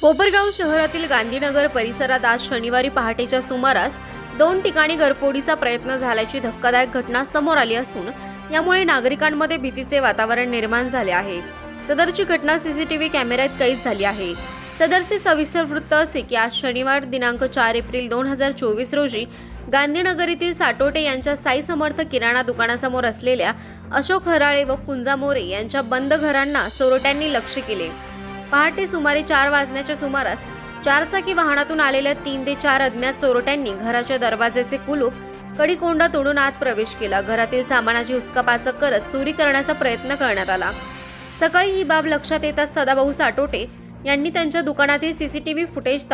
कोपरगाव शहरातील गांधीनगर परिसरात आज शनिवारी पहाटेच्या सुमारास 2 ठिकाणी घरफोडीचा प्रयत्न झाल्याची धक्कादायक घटना समोर आली असून यामुळे नागरिकांमध्ये भीतीचे वातावरण निर्माण झाले आहे। सदरची घटना सीसीटीव्ही कॅमेऱ्यात कैद झाली आहे। सदरचे सविस्तर वृत्त असे की आज शनिवार दिनांक 4 एप्रिल 2024 रोजी गांधीनगर येथील साटोटे यांच्या साई समर्थ किराणा दुकानासमोर असलेल्या अशोक हराळे व कुंजा मोरे यांच्या बंद घरांना चोरट्यांनी लक्ष्य केले। पहाटे सुमारे 4 वाजण्याच्या सुमारास चारचाकी वाहनातून आलेल्या 3 ते 4 अज्ञात चोरट्यांनी घराच्या दरवाजाचे कुलूप कडी-कोंडा तोडून आत प्रवेश केला। घरातील सामानाची उचकापाचक करत चोरी करण्याचा प्रयत्न करण्यात आला। सकाळी ही बाब लक्षात येताच सदाभाऊ साटोटे यांनी त्यांच्या दुकानातील सीसीटीव्ही फुटेज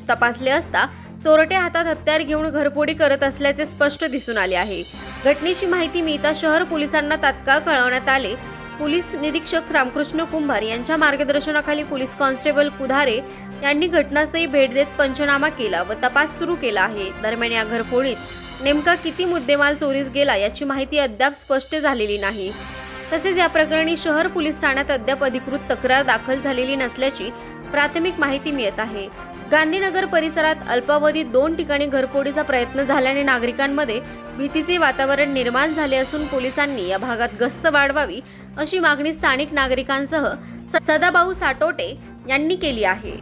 तपासले असता चोरटे हातात हत्यार घेऊन घरफोडी करत असल्याचे स्पष्ट दिसून आले आहे। घटनेची माहिती मिळताच शहर पोलिसांना तात्काळ कळवण्यात आले। पोलीस निरीक्षक रामकृष्ण कुंभार यांच्या मार्गदर्शनाखाली पोलीस कॉन्स्टेबल कुधारे यांनी घटनास्थळी भेट देत पंचनामा केला व तपास सुरू केला आहे। दरम्यान या घरफोडीत नेमका किती मुद्देमाल चोरीस गेला याची माहिती अद्याप स्पष्ट झालेली नाही। तसेच या प्रकरणी शहर पोलीस ठाण्यात अद्याप अधिकृत तक्रार दाखल झालेली नसल्याची प्राथमिक माहिती मिळत आहे। गांधीनगर परिसरात अल्पावधीत 2 ठिकाणी घरफोडीचा प्रयत्न झाल्याने नागरिकांमध्ये भीतीचे वातावरण निर्माण झाले असून पोलिसांनी या भागात गस्त वाढवावी अशी मागणी स्थानिक नागरिकांसह सदाभाऊ साटोटे यांनी केली आहे।